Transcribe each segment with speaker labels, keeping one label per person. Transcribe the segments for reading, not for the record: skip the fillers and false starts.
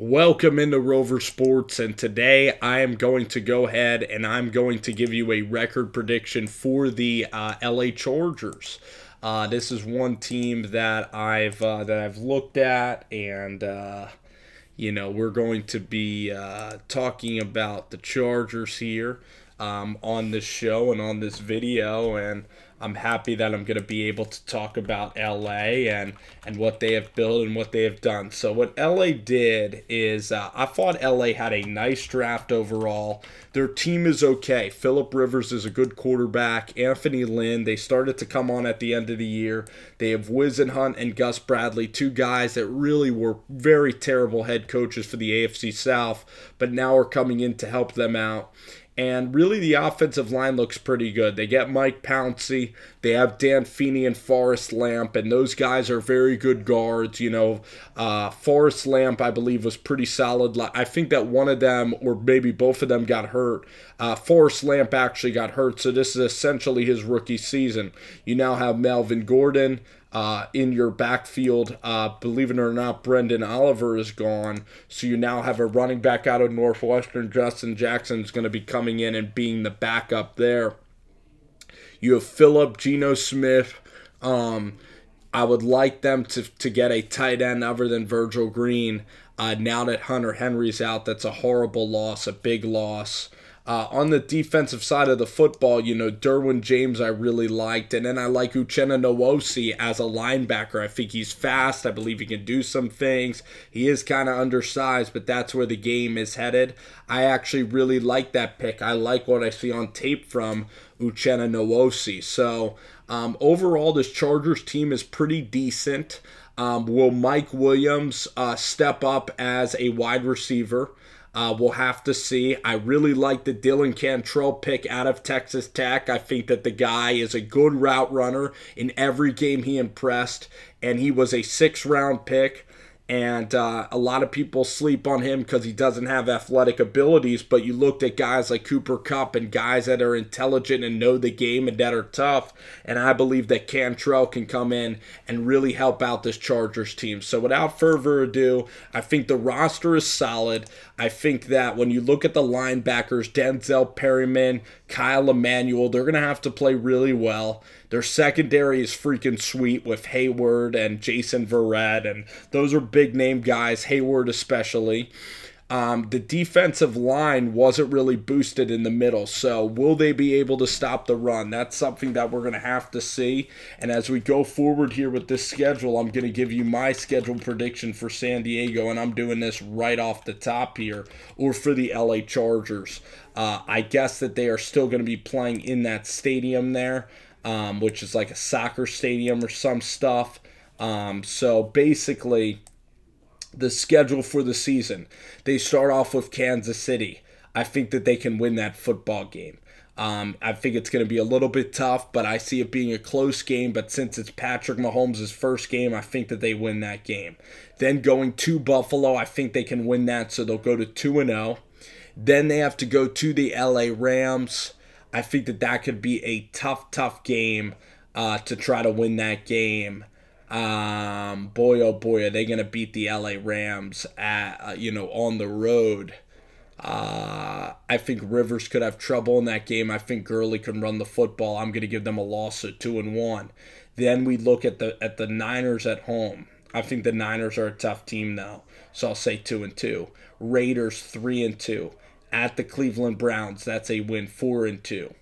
Speaker 1: Welcome into Rover Sports, and today I am going to go ahead and I'm going to give you a record prediction for the LA Chargers. This is one team that I've looked at, and we're going to be talking about the Chargers here on this show and on this video, and I'm happy that I'm going to be able to talk about LA and what they have built and what they have done. So what LA did is I thought LA had a nice draft overall. Their team is okay. Phillip Rivers is a good quarterback. Anthony Lynn, they started to come on at the end of the year. They have Hunt and Gus Bradley, two guys that really were very terrible head coaches for the AFC South, but now are coming in to help them out. And really, the offensive line looks pretty good. They get Mike Pouncey. They have Dan Feeney and Forrest Lamp, and those guys are very good guards. Forrest Lamp, I believe, was pretty solid. I think that one of them, or maybe both of them, got hurt. Forrest Lamp actually got hurt, so this is essentially his rookie season. You now have Melvin Gordon in your backfield. Believe it or not, Brendan Oliver is gone. So you now have a running back out of Northwestern. Justin Jackson is going to be coming in and being the backup there. You have Phillip, Geno Smith. I would like them to get a tight end other than Virgil Green. Now that Hunter Henry's out, that's a horrible loss, a big loss. On the defensive side of the football, Derwin James I really liked. And then I like Uchenna Nwosu as a linebacker. I think he's fast. I believe he can do some things. He is kind of undersized, but that's where the game is headed. I actually really like that pick. I like what I see on tape from Uchenna Nwosu. So overall, this Chargers team is pretty decent. Will Mike Williams step up as a wide receiver? We'll have to see. I really like the Dylan Cantrell pick out of Texas Tech. I think that the guy is a good route runner. In every game he impressed, and he was a 6th-round pick. And a lot of people sleep on him because he doesn't have athletic abilities, but you looked at guys like Cooper Kupp and guys that are intelligent and know the game and that are tough, and I believe that Cantrell can come in and really help out this Chargers team. So without further ado, I think the roster is solid. I think that when you look at the linebackers, Denzel Perryman, Kyle Emanuel, they're going to have to play really well. Their secondary is freaking sweet with Hayward and Jason Verrett, and those are big-name guys, Hayward especially. The defensive line wasn't really boosted in the middle, so will they be able to stop the run? That's something that we're going to have to see. And as we go forward here with this schedule, I'm going to give you my schedule prediction for San Diego, and I'm doing this right off the top here, or for the LA Chargers. I guess that they are still going to be playing in that stadium there, which is like a soccer stadium or some stuff. So basically, the schedule for the season, they start off with Kansas City. I think that they can win that football game. I think it's going to be a little bit tough, but I see it being a close game. But since it's Patrick Mahomes' first game, I think that they win that game. Then going to Buffalo, I think they can win that, so they'll go to 2-0. Then they have to go to the LA Rams. I think that could be a tough game to try to win that game. Boy, oh boy, are they going to beat the LA Rams on the road. I think Rivers could have trouble in that game. I think Gurley can run the football. I'm going to give them a loss at 2-1. Then we look at the Niners at home. I think the Niners are a tough team though, so I'll say 2-2. Raiders 3-2. At the Cleveland Browns, that's a win, 4-2.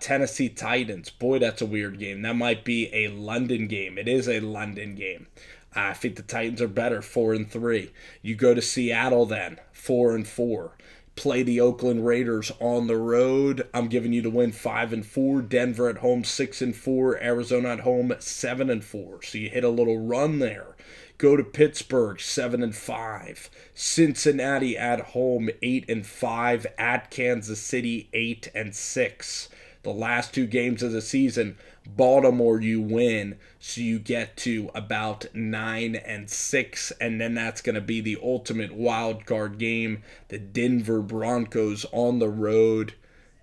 Speaker 1: Tennessee Titans, boy, that's a weird game. That might be a London game. It is a London game. I think the Titans are better, 4-3. You go to Seattle then, 4-4. Play the Oakland Raiders on the road. I'm giving you the win, 5-4. Denver at home, 6-4. Arizona at home, 7-4. So you hit a little run there. Go to Pittsburgh, 7-5. Cincinnati at home, 8-5. At Kansas City, 8-6. The last 2 games of the season, Baltimore you win, so you get to about 9-6, and then that's going to be the ultimate wild card game, the Denver Broncos on the road.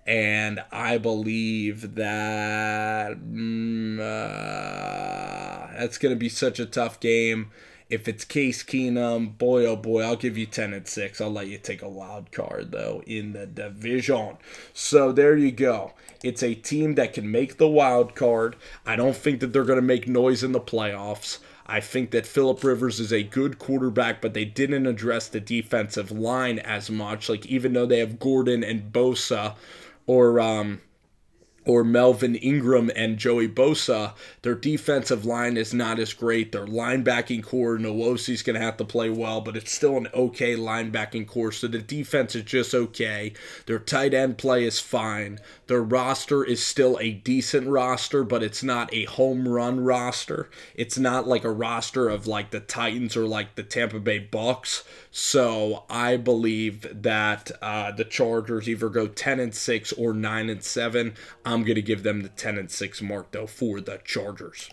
Speaker 1: And I believe that that's going to be such a tough game. If it's Case Keenum, boy oh boy, I'll give you 10-6. I'll let you take a wild card though in the division. So there you go. It's a team that can make the wild card. I don't think that they're going to make noise in the playoffs. I think that Phillip Rivers is a good quarterback, but they didn't address the defensive line as much. Like, even though they have Gordon and Bosa, or Melvin Ingram and Joey Bosa, their defensive line is not as great. Their linebacking core, Nowosi's going to have to play well, but it's still an okay linebacking core, so the defense is just okay. Their tight end play is fine. Their roster is still a decent roster, but it's not a home run roster. It's not like a roster of like the Titans or like the Tampa Bay Bucks. So I believe that the Chargers either go 10-6 or 9-7. I'm going to give them the 10-6 mark, though, for the Chargers.